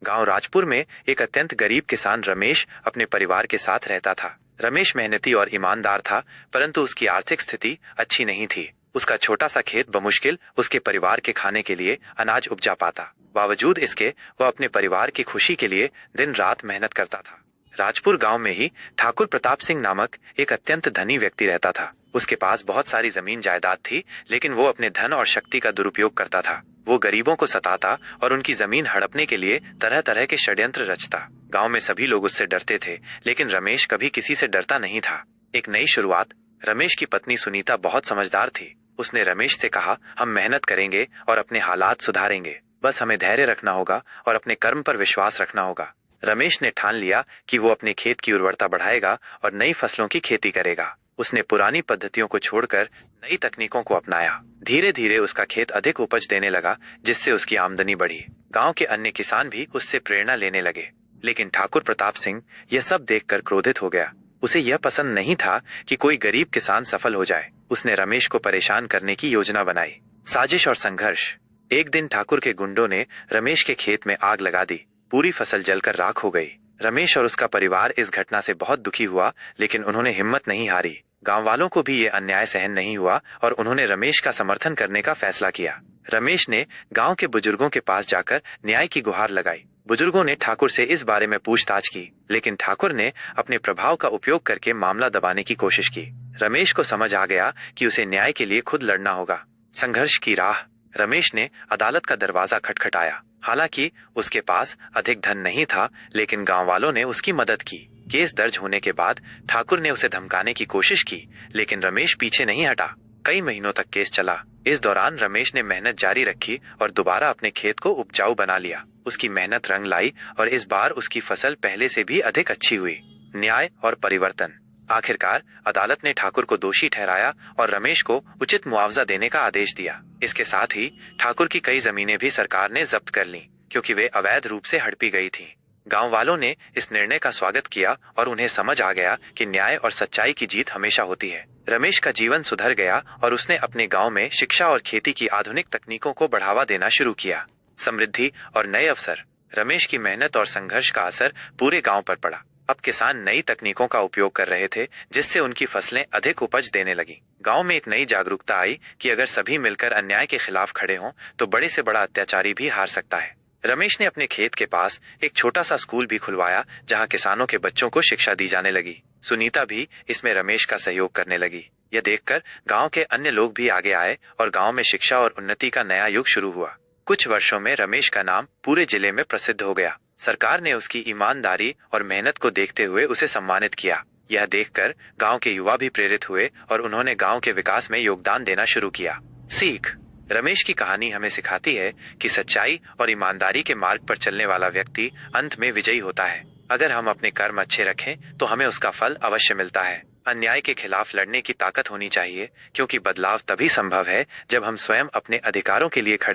गांव राजपुर में एक अत्यंत गरीब किसान रमेश अपने परिवार के साथ रहता था। रमेश मेहनती और ईमानदार था, परंतु उसकी आर्थिक स्थिति अच्छी नहीं थी। उसका छोटा सा खेत बमुश्किल उसके परिवार के खाने के लिए अनाज उपजा पाता। बावजूद इसके वह अपने परिवार की खुशी के लिए दिन रात मेहनत करता था। राजपुर गांव में ही ठाकुर प्रताप सिंह नामक एक अत्यंत धनी व्यक्ति रहता था। उसके पास बहुत सारी जमीन जायदाद थी, लेकिन वो अपने धन और शक्ति का दुरुपयोग करता था। वो गरीबों को सताता और उनकी जमीन हड़पने के लिए तरह तरह के षड्यंत्र रचता। गांव में सभी लोग उससे डरते थे, लेकिन रमेश कभी किसी से डरता नहीं था। एक नई शुरुआत। रमेश की पत्नी सुनीता बहुत समझदार थी। उसने रमेश से कहा, हम मेहनत करेंगे और अपने हालात सुधारेंगे। बस हमें धैर्य रखना होगा और अपने कर्म पर विश्वास रखना होगा। रमेश ने ठान लिया कि वो अपने खेत की उर्वरता बढ़ाएगा और नई फसलों की खेती करेगा। उसने पुरानी पद्धतियों को छोड़कर नई तकनीकों को अपनाया। धीरे धीरे उसका खेत अधिक उपज देने लगा, जिससे उसकी आमदनी बढ़ी। गांव के अन्य किसान भी उससे प्रेरणा लेने लगे। लेकिन ठाकुर प्रताप सिंह यह सब देखकर क्रोधित हो गया। उसे यह पसंद नहीं था कि कोई गरीब किसान सफल हो जाए। उसने रमेश को परेशान करने की योजना बनाई। साजिश और संघर्ष। एक दिन ठाकुर के गुंडों ने रमेश के खेत में आग लगा दी। पूरी फसल जलकर राख हो गई। रमेश और उसका परिवार इस घटना से बहुत दुखी हुआ, लेकिन उन्होंने हिम्मत नहीं हारी। गांव वालों को भी ये अन्याय सहन नहीं हुआ और उन्होंने रमेश का समर्थन करने का फैसला किया। रमेश ने गांव के बुजुर्गों के पास जाकर न्याय की गुहार लगाई। बुजुर्गों ने ठाकुर से इस बारे में पूछताछ की, लेकिन ठाकुर ने अपने प्रभाव का उपयोग करके मामला दबाने की कोशिश की। रमेश को समझ आ गया कि उसे न्याय के लिए खुद लड़ना होगा। संघर्ष की राह। रमेश ने अदालत का दरवाजा खटखटाया। हालांकि उसके पास अधिक धन नहीं था, लेकिन गांव वालों ने उसकी मदद की। केस दर्ज होने के बाद ठाकुर ने उसे धमकाने की कोशिश की, लेकिन रमेश पीछे नहीं हटा। कई महीनों तक केस चला। इस दौरान रमेश ने मेहनत जारी रखी और दोबारा अपने खेत को उपजाऊ बना लिया। उसकी मेहनत रंग लाई और इस बार उसकी फसल पहले से भी अधिक अच्छी हुई। न्याय और परिवर्तन। आखिरकार अदालत ने ठाकुर को दोषी ठहराया और रमेश को उचित मुआवजा देने का आदेश दिया। इसके साथ ही ठाकुर की कई जमीनें भी सरकार ने जब्त कर लीं, क्योंकि वे अवैध रूप से हड़पी गई थीं। गांव वालों ने इस निर्णय का स्वागत किया और उन्हें समझ आ गया कि न्याय और सच्चाई की जीत हमेशा होती है। रमेश का जीवन सुधर गया और उसने अपने गांव में शिक्षा और खेती की आधुनिक तकनीकों को बढ़ावा देना शुरू किया। समृद्धि और नए अवसर। रमेश की मेहनत और संघर्ष का असर पूरे गांव पर पड़ा। अब किसान नई तकनीकों का उपयोग कर रहे थे, जिससे उनकी फसलें अधिक उपज देने लगी। गांव में एक नई जागरूकता आई कि अगर सभी मिलकर अन्याय के खिलाफ खड़े हों, तो बड़े से बड़ा अत्याचारी भी हार सकता है। रमेश ने अपने खेत के पास एक छोटा सा स्कूल भी खुलवाया, जहां किसानों के बच्चों को शिक्षा दी जाने लगी। सुनीता भी इसमें रमेश का सहयोग करने लगी। यह देखकर गांव के अन्य लोग भी आगे आए और गांव में शिक्षा और उन्नति का नया युग शुरू हुआ। कुछ वर्षों में रमेश का नाम पूरे जिले में प्रसिद्ध हो गया। सरकार ने उसकी ईमानदारी और मेहनत को देखते हुए उसे सम्मानित किया। यह देखकर गांव के युवा भी प्रेरित हुए और उन्होंने गांव के विकास में योगदान देना शुरू किया। सीख। रमेश की कहानी हमें सिखाती है कि सच्चाई और ईमानदारी के मार्ग पर चलने वाला व्यक्ति अंत में विजयी होता है। अगर हम अपने कर्म अच्छे रखें, तो हमें उसका फल अवश्य मिलता है। अन्याय के खिलाफ लड़ने की ताकत होनी चाहिए, क्योंकि बदलाव तभी संभव है जब हम स्वयं अपने अधिकारों के लिए खड़े